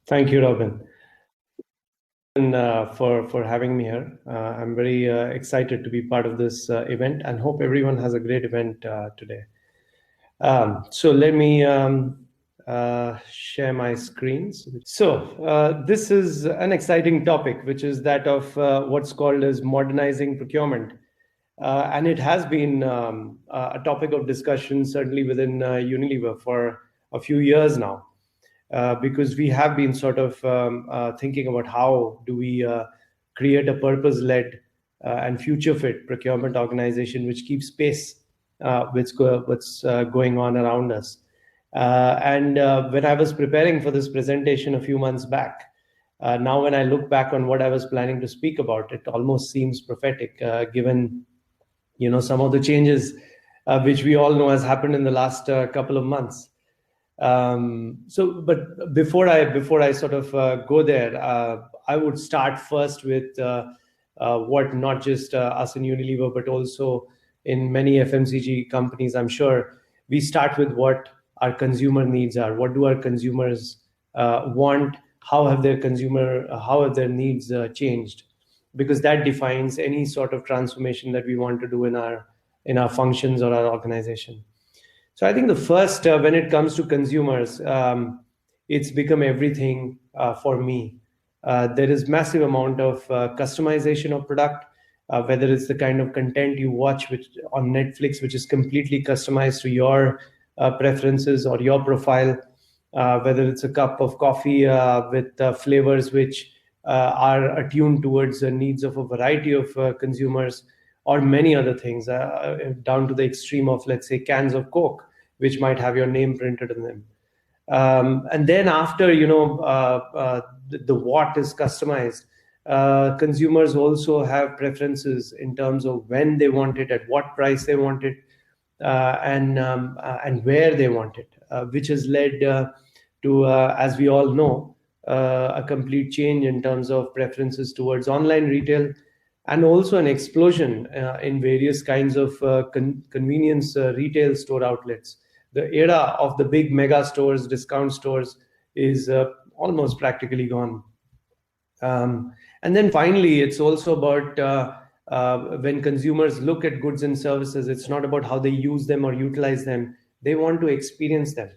Thank you, Robin, and for having me here. I'm very excited to be part of this event, and hope everyone has a great event today. So let me share my screens. So this is an exciting topic, which is that of what's called as modernizing procurement. And it has been a topic of discussion, certainly within Unilever, for a few years now, because we have been sort of thinking about how do we create a purpose-led and future-fit procurement organization which keeps pace with what's going on around us. And when I was preparing for this presentation a few months back, now when I look back on what I was planning to speak about, it almost seems prophetic, given some of the changes which we all know has happened in the last couple of months. But before I sort of go there, I would start first with what not just us in Unilever, but also in many FMCG companies, I'm sure, we start with what our consumer needs are. What do our consumers want? How have their needs changed? Because that defines any sort of transformation that we want to do in our functions or our organization. So I think the first, when it comes to consumers, it's become everything for me. There is massive amount of customization of product, whether it's the kind of content you watch on Netflix, which is completely customized to your preferences or your profile, whether it's a cup of coffee with flavors which are attuned towards the needs of a variety of consumers, or many other things, down to the extreme of, let's say, cans of Coke, which might have your name printed in them. And then after, the what is customized, consumers also have preferences in terms of when they want it, at what price they want it, and where they want it, which has led to, as we all know, a complete change in terms of preferences towards online retail, and also an explosion in various kinds of convenience retail store outlets. The era of the big mega stores, discount stores, is almost practically gone. And then finally, it's also about when consumers look at goods and services, it's not about how they use them or utilize them. They want to experience them.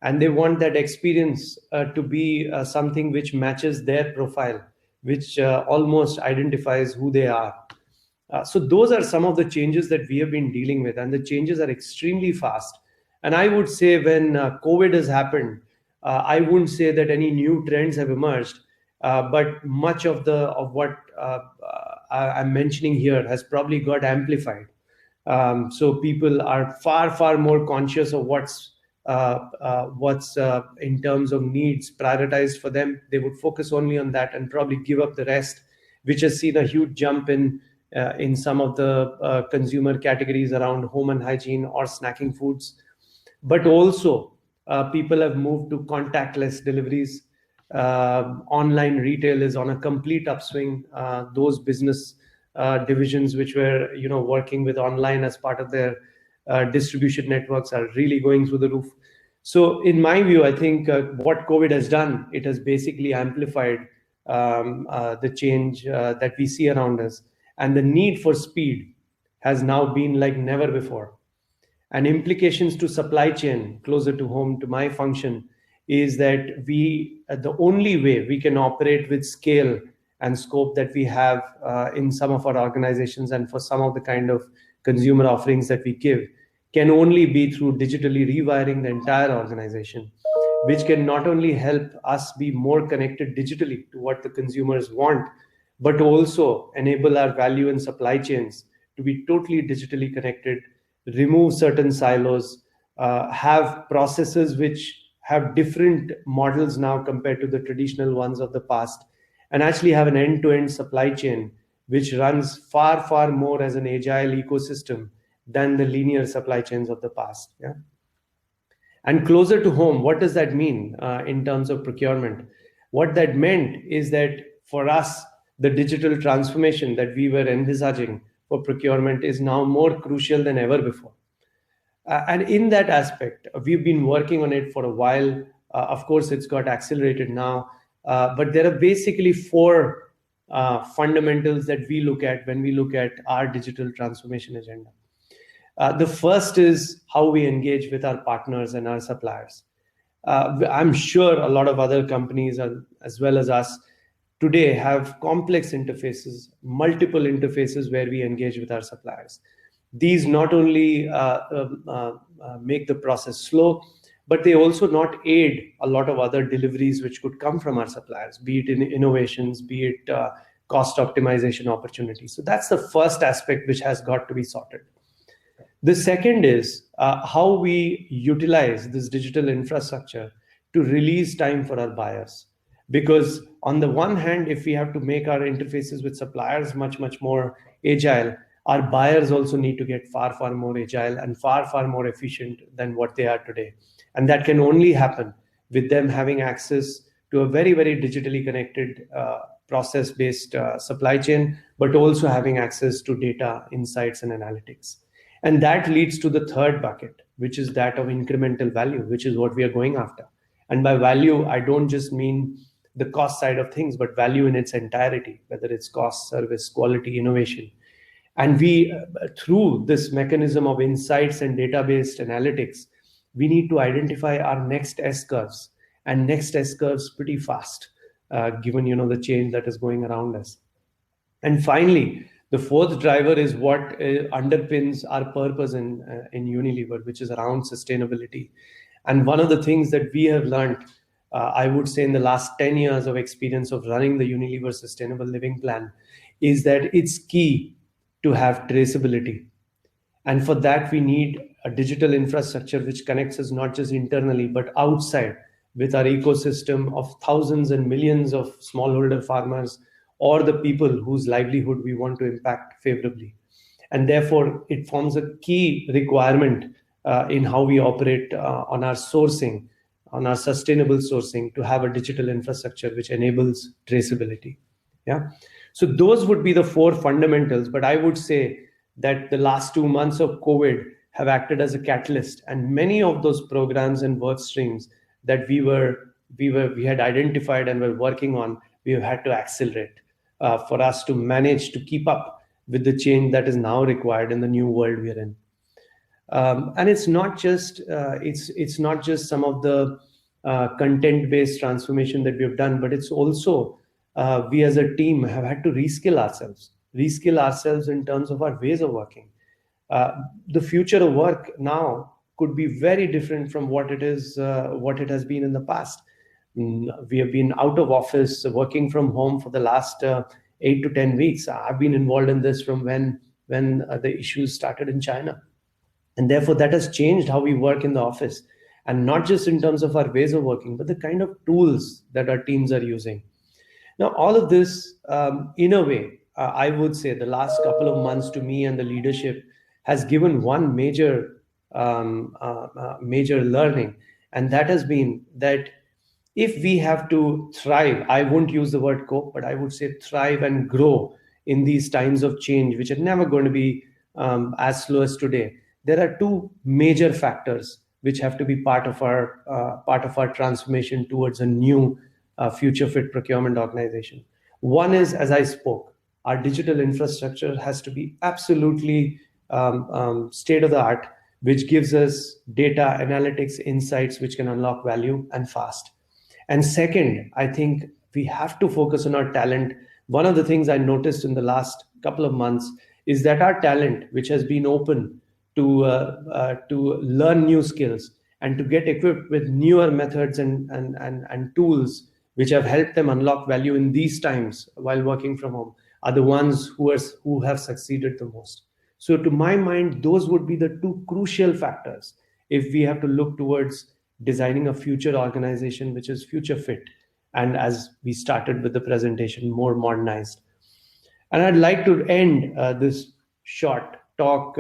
And they want that experience to be something which matches their profile, which almost identifies who they are. So those are some of the changes that we have been dealing with, and the changes are extremely fast. And I would say when COVID has happened, I wouldn't say that any new trends have emerged, but much of what I'm mentioning here has probably got amplified. So people are far more conscious of what's in terms of needs prioritized for them. They would focus only on that and probably give up the rest, which has seen a huge jump in some of the consumer categories around home and hygiene or snacking foods. But also people have moved to contactless deliveries. Online retail is on a complete upswing. Those business divisions which were working with online as part of their distribution networks are really going through the roof. So in my view, I think what COVID has done, it has basically amplified the change that we see around us. And the need for speed has now been like never before. And implications to supply chain, closer to home to my function, is that the only way we can operate with scale and scope that we have in some of our organizations and for some of the kind of consumer offerings that we give can only be through digitally rewiring the entire organization, which can not only help us be more connected digitally to what the consumers want, but also enable our value and supply chains to be totally digitally connected, remove certain silos, have processes which have different models now compared to the traditional ones of the past, and actually have an end-to-end supply chain which runs far more as an agile ecosystem than the linear supply chains of the past. Yeah. And closer to home, what does that mean in terms of procurement? What that meant is that for us, the digital transformation that we were envisaging for procurement is now more crucial than ever before. And in that aspect, we've been working on it for a while. Of course, it's got accelerated now, but there are basically four fundamentals that we look at when we look at our digital transformation agenda. The first is how we engage with our partners and our suppliers. I'm sure a lot of other companies, as well as us, today have complex interfaces, multiple interfaces where we engage with our suppliers. These not only make the process slow, but they also not aid a lot of other deliveries which could come from our suppliers, be it in innovations, be it cost optimization opportunities. So that's the first aspect which has got to be sorted. The second is how we utilize this digital infrastructure to release time for our buyers. Because on the one hand, if we have to make our interfaces with suppliers much more agile, our buyers also need to get far more agile and far more efficient than what they are today. And that can only happen with them having access to a very digitally connected process-based supply chain, but also having access to data, insights, and analytics. And that leads to the third bucket, which is that of incremental value, which is what we are going after. And by value, I don't just mean the cost side of things, but value in its entirety, whether it's cost, service, quality, innovation. And we, through this mechanism of insights and data-based analytics, we need to identify our next S curves, and next S curves pretty fast, given the change that is going around us. And finally, the fourth driver is what underpins our purpose in Unilever, which is around sustainability. And one of the things that we have learned, I would say in the last 10 years of experience of running the Unilever Sustainable Living Plan, is that it's key to have traceability. And for that, we need a digital infrastructure which connects us not just internally, but outside with our ecosystem of thousands and millions of smallholder farmers, or the people whose livelihood we want to impact favorably. And therefore, it forms a key requirement in how we operate on our sourcing, on our sustainable sourcing, to have a digital infrastructure which enables traceability. Yeah. So those would be the four fundamentals, but I would say that the last 2 months of COVID have acted as a catalyst, and many of those programs and work streams that we had identified and were working on, we have had to accelerate for us to manage to keep up with the change that is now required in the new world we are in. And it's not just some of the content-based transformation that we have done, but it's also we as a team have had to reskill ourselves in terms of our ways of working. The future of work now could be very different from what it has been in the past. We have been out of office, working from home for the last 8 to 10 weeks. I've been involved in this from when the issues started in China. And therefore, that has changed how we work in the office. And not just in terms of our ways of working, but the kind of tools that our teams are using. Now, all of this, in a way, I would say the last couple of months to me and the leadership has given one major learning. And that has been that if we have to thrive, I won't use the word cope, but I would say thrive and grow in these times of change, which are never going to be as slow as today. There are two major factors which have to be part of our transformation towards a new future-fit procurement organization. One is, as I spoke, our digital infrastructure has to be absolutely state-of-the-art, which gives us data, analytics, insights, which can unlock value and fast. And second, I think we have to focus on our talent. One of the things I noticed in the last couple of months is that our talent, which has been open to learn new skills and to get equipped with newer methods and tools which have helped them unlock value in these times while working from home, are the ones who have succeeded the most. So to my mind, those would be the two crucial factors if we have to look towards designing a future organization which is future fit, and as we started with the presentation, more modernized. And I'd like to end this short talk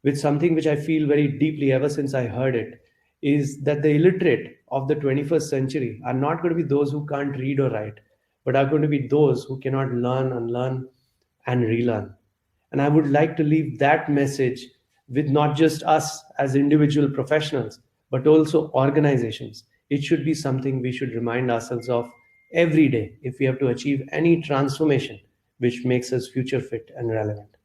with something which I feel very deeply ever since I heard it, is that the illiterate of the 21st century are not going to be those who can't read or write, but are going to be those who cannot learn, unlearn, and relearn. And I would like to leave that message with not just us as individual professionals, but also organizations. It should be something we should remind ourselves of every day if we have to achieve any transformation which makes us future fit and relevant.